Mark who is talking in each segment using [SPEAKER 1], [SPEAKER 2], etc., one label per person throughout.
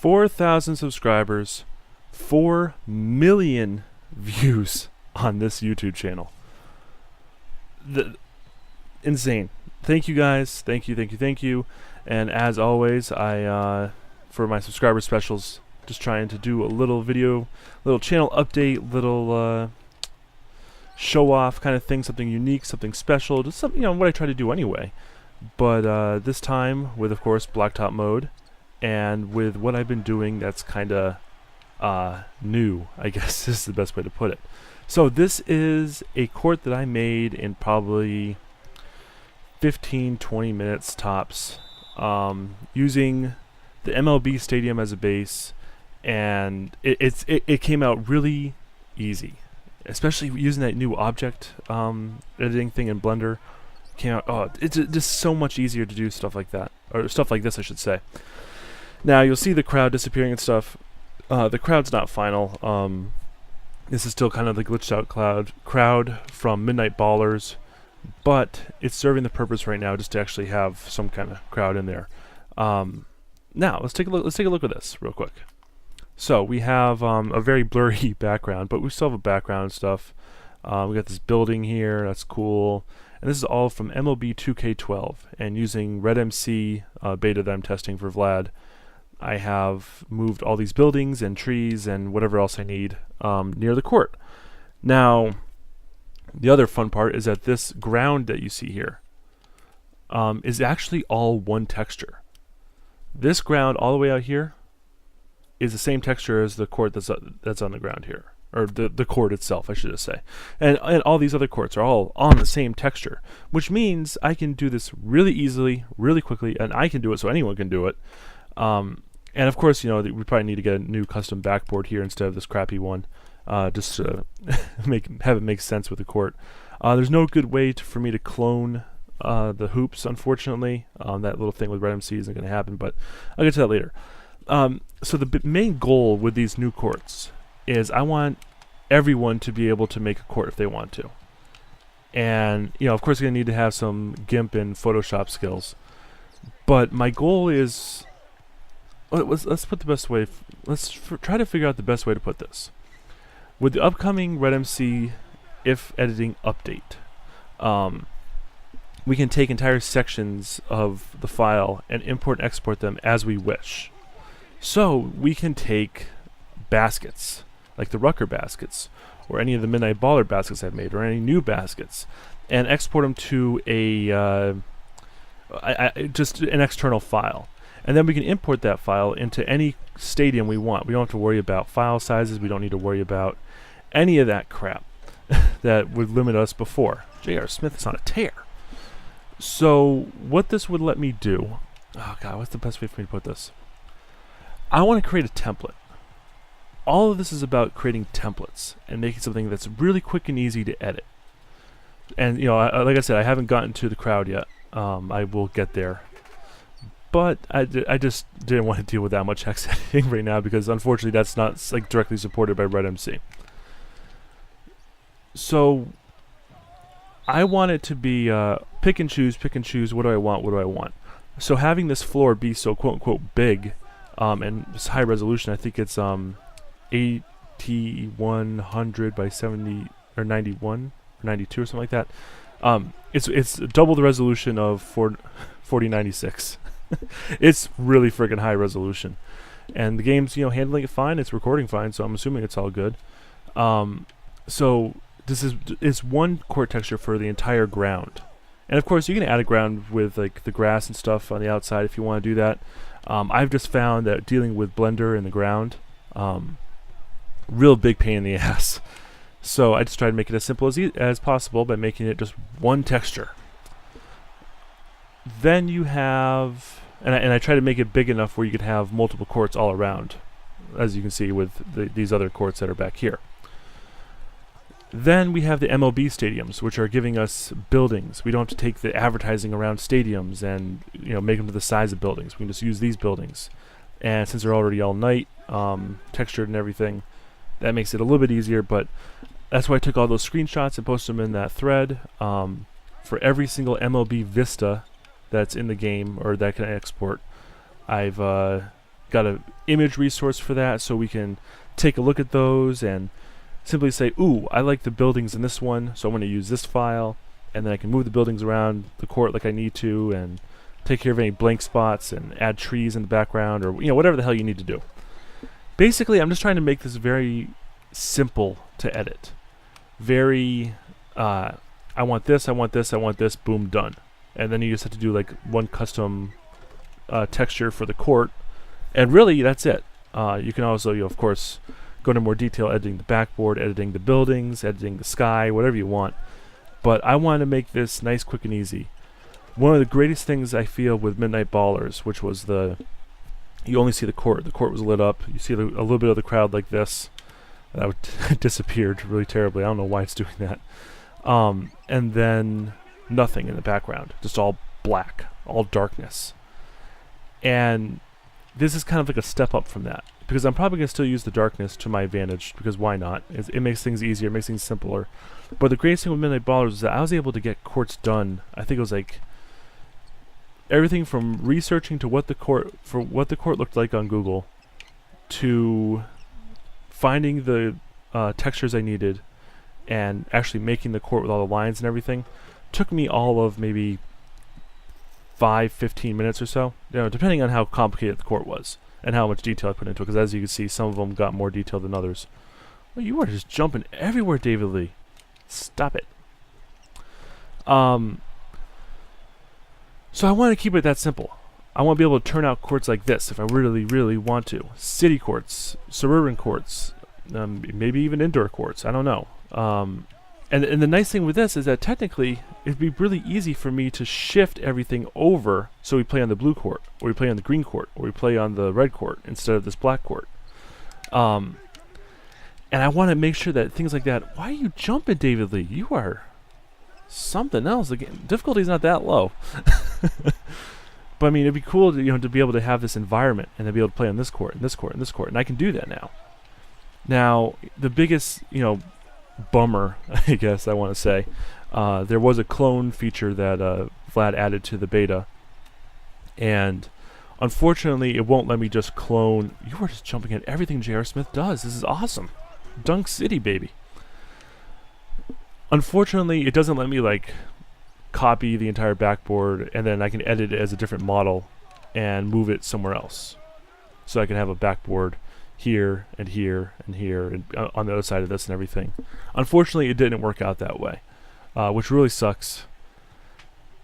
[SPEAKER 1] 4,000 subscribers, 4 million views on this YouTube channel. Insane. Thank you guys. Thank you. And as always, I for my subscriber specials, just trying to do a little video, little channel update, little show off kind of thing, something unique, something special, just something, what I try to do anyway. But this time with, of course, blacktop mode, and with what I've been doing that's kind of new, I guess is the best way to put it. So this is a court that I made in probably 15-20 minutes tops, using the MLB stadium as a base, and it came out really easy, especially using that new object editing thing in Blender. Came out, it's just so much easier to do stuff like that, or stuff like this I should say. Now you'll see the crowd disappearing and stuff. The crowd's not final. This is still kind of the glitched out crowd from Midnight Ballers, but it's serving the purpose right now just to actually have some kind of crowd in there. Now let's take a look at this real quick. So we have a very blurry background, but we still have a background and stuff. We got this building here, that's cool. And this is all from MLB 2K12, and using RedMC beta that I'm testing for Vlad, I have moved all these buildings and trees and whatever else I need near the court. Now, the other fun part is that this ground that you see here is actually all one texture. This ground all the way out here is the same texture as the court that's on the ground here, or the court itself, I should just say. And all these other courts are all on the same texture, which means I can do this really easily, really quickly, and I can do it so anyone can do it. And of course, we probably need to get a new custom backboard here instead of this crappy one, just to have it make sense with the court. There's no good way for me to clone the hoops, unfortunately. That little thing with RedMC isn't going to happen, but I'll get to that later. So the main goal with these new courts is I want everyone to be able to make a court if they want to. And, of course, you're going to need to have some GIMP and Photoshop skills. But my goal is... Let's put the best way... try to figure out the best way to put this. With the upcoming RedMC if editing update, we can take entire sections of the file and import and export them as we wish. So we can take baskets, like the Rucker baskets, or any of the Midnight Baller baskets I've made, or any new baskets, and export them to just an external file. And then we can import that file into any stadium we want. We don't have to worry about file sizes. We don't need to worry about any of that crap that would limit us before. J.R. Smith is on a tear. So what this would let me do... Oh, God, what's the best way for me to put this? I want to create a template. All of this is about creating templates and making something that's really quick and easy to edit. And, like I said, I haven't gotten to the crowd yet. I will get there. But I just didn't want to deal with that much hex editing right now because unfortunately that's not directly supported by RedMC. So I want it to be pick and choose. What do I want? So having this floor be so quote unquote big and it's high resolution, I think it's 8100 by 70 or 91 or 92 or something like that. It's double the resolution of 4096. It's really freaking high resolution, and the game's handling it fine. It's recording fine, so I'm assuming it's all good. So this is one court texture for the entire ground, and of course you can add a ground with like the grass and stuff on the outside if you want to do that. I've just found that dealing with Blender and the ground, real big pain in the ass. So I just tried to make it as simple as possible by making it just one texture. Then you have, and I try to make it big enough where you could have multiple courts all around, as you can see with these other courts that are back here. Then we have the MLB stadiums, which are giving us buildings. We don't have to take the advertising around stadiums and make them to the size of buildings. We can just use these buildings. And since they're already all night, textured and everything, that makes it a little bit easier, but that's why I took all those screenshots and posted them in that thread. For every single MLB Vista that's in the game or that can export, I've got an image resource for that, so we can take a look at those and simply say, ooh, I like the buildings in this one, so I'm going to use this file, and then I can move the buildings around the court like I need to, and take care of any blank spots, and add trees in the background, or whatever the hell you need to do. Basically, I'm just trying to make this very simple to edit. Very, I want this, I want this, I want this, boom, done. And then you just have to do like one custom texture for the court, and really that's it. You can also, of course, go into more detail, editing the backboard, editing the buildings, editing the sky, whatever you want. But I want to make this nice, quick, and easy. One of the greatest things I feel with Midnight Ballers, which was you only see the court. The court was lit up. You see a little bit of the crowd like this. That disappeared really terribly. I don't know why it's doing that. And then nothing in the background. Just all black, all darkness. And this is kind of like a step up from that, because I'm probably going to still use the darkness to my advantage, because why not? It makes things easier, it makes things simpler. But the greatest thing with Midnight Ballers is that I was able to get courts done. I think it was like everything from researching to what the court looked like on Google, to finding the textures I needed, and actually making the court with all the lines and everything. Took me all of maybe 5-15 minutes or so, depending on how complicated the court was and how much detail I put into it, because as you can see, some of them got more detail than others. Well, you are just jumping everywhere, David Lee. Stop it. So I want to keep it that simple. I want to be able to turn out courts like this if I really, really want to. City courts, suburban courts, maybe even indoor courts, I don't know. And the nice thing with this is that technically it'd be really easy for me to shift everything over, so we play on the blue court, or we play on the green court, or we play on the red court instead of this black court. And I want to make sure that things like that. Why are you jumping, David Lee? You are something else. Again, difficulty's not that low. But I mean, it'd be cool to to be able to have this environment and to be able to play on this court and this court and this court, and I can do that now. Now, the biggest bummer, I guess I want to say, there was a clone feature that Vlad added to the beta, and unfortunately it won't let me just clone. You are just jumping at everything J.R. Smith does. This is awesome. Dunk City, baby. Unfortunately, it doesn't let me like copy the entire backboard and then I can edit it as a different model and move it somewhere else, so I can have a backboard here and here and here and on the other side of this and everything. Unfortunately, it didn't work out that way, which really sucks,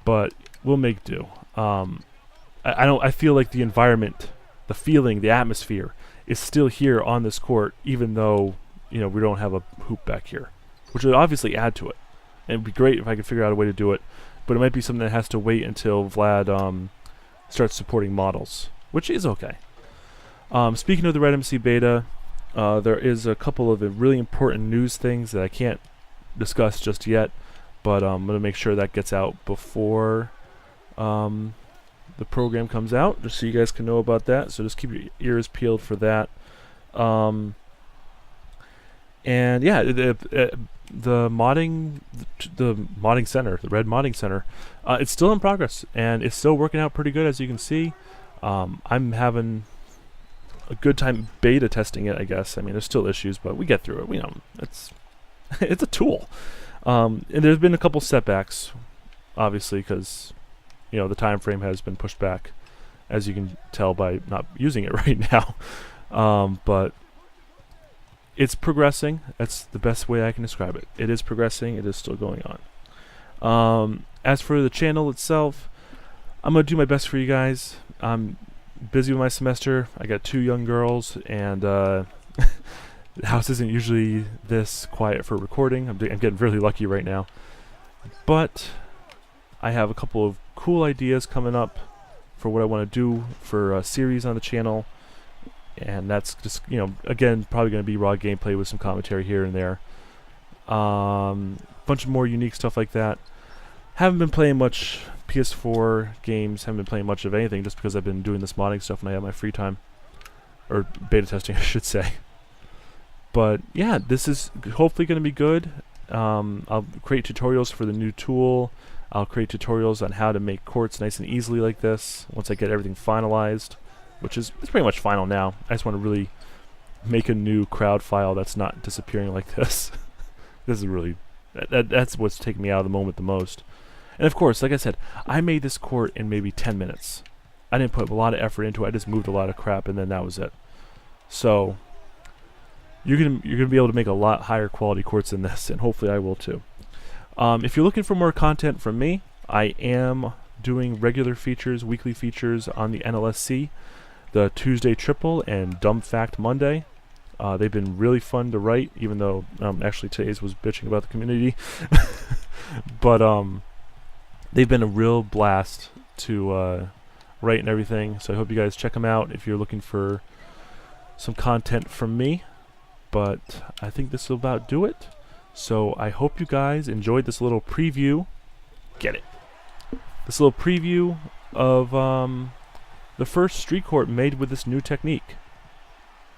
[SPEAKER 1] but we'll make do. I feel like the environment, the feeling, the atmosphere is still here on this court, even though we don't have a hoop back here, which would obviously add to it. And it'd be great if I could figure out a way to do it, but it might be something that has to wait until Vlad starts supporting models, which is okay. Speaking of the Red MC beta, there is a couple of really important news things that I can't discuss just yet, but I'm going to make sure that gets out before the program comes out, just so you guys can know about that. So just keep your ears peeled for that. And yeah, the modding center, the Red Modding Center, it's still in progress and it's still working out pretty good, as you can see. I'm having a good time beta testing it, I guess. I mean, there's still issues, but we get through it. We know it's it's a tool. And there's been a couple setbacks, obviously, because the time frame has been pushed back, as you can tell by not using it right now. But it's progressing. That's the best way I can describe it. It is progressing. It is still going on. As for the channel itself, I'm going to do my best for you guys. I'm busy with my semester. I got 2 young girls, and the house isn't usually this quiet for recording. I'm getting really lucky right now. But I have a couple of cool ideas coming up for what I want to do for a series on the channel. And that's just, again, probably going to be raw gameplay with some commentary here and there. Bunch of more unique stuff like that. Haven't been playing much PS4 games, haven't been playing much of anything, just because I've been doing this modding stuff and I have my free time. Or beta testing, I should say. But yeah, this is hopefully going to be good. I'll create tutorials for the new tool. I'll create tutorials on how to make courts nice and easily like this once I get everything finalized. which is it's pretty much final now. I just want to really make a new crowd file that's not disappearing like this. This is really that's what's taking me out of the moment the most. And of course, like I said, I made this court in maybe 10 minutes. I didn't put a lot of effort into it. I just moved a lot of crap, and then that was it. So you're gonna be able to make a lot higher quality courts than this, and hopefully I will too. If you're looking for more content from me, I am doing regular features, weekly features on the NLSC, the Tuesday Triple and Dumb Fact Monday. They've been really fun to write, even though actually today's was bitching about the community. But they've been a real blast to write and everything. So I hope you guys check them out if you're looking for some content from me. But I think this will about do it. So I hope you guys enjoyed this little preview. Get it. This little preview of the first street court made with this new technique.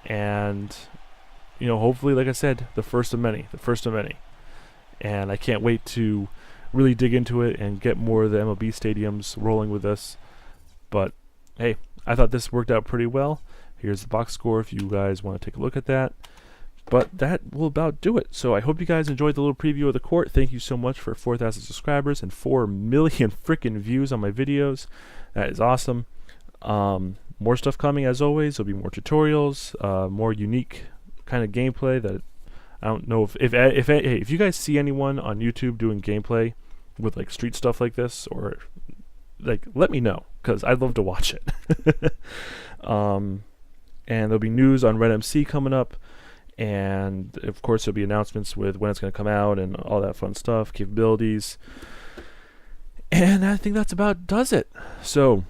[SPEAKER 1] And, you know, hopefully, like I said, the first of many. And I can't wait to really dig into it and get more of the MLB stadiums rolling with this. But, hey, I thought this worked out pretty well. Here's the box score if you guys want to take a look at that. But that will about do it. So I hope you guys enjoyed the little preview of the court. Thank you so much for 4,000 subscribers and 4 million freaking views on my videos. That is awesome. More stuff coming as always. There'll be more tutorials, more unique kind of gameplay that I don't know if you guys see anyone on YouTube doing gameplay with like street stuff like this, or like, let me know, because I'd love to watch it. And there'll be news on Red MC coming up. And of course there'll be announcements with when it's going to come out and all that fun stuff, capabilities. And I think that's about does it. So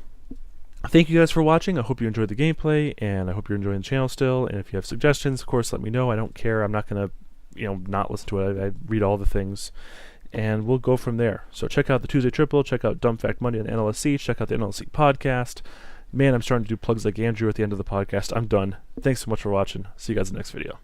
[SPEAKER 1] thank you guys for watching. I hope you enjoyed the gameplay, and I hope you're enjoying the channel still. And if you have suggestions, of course, let me know. I don't care. I'm not going to, not listen to it. I read all the things, and we'll go from there. So check out the Tuesday Triple. Check out Dumb Fact Monday on NLSC. Check out the NLSC podcast. Man, I'm starting to do plugs like Andrew at the end of the podcast. I'm done. Thanks so much for watching. See you guys in the next video.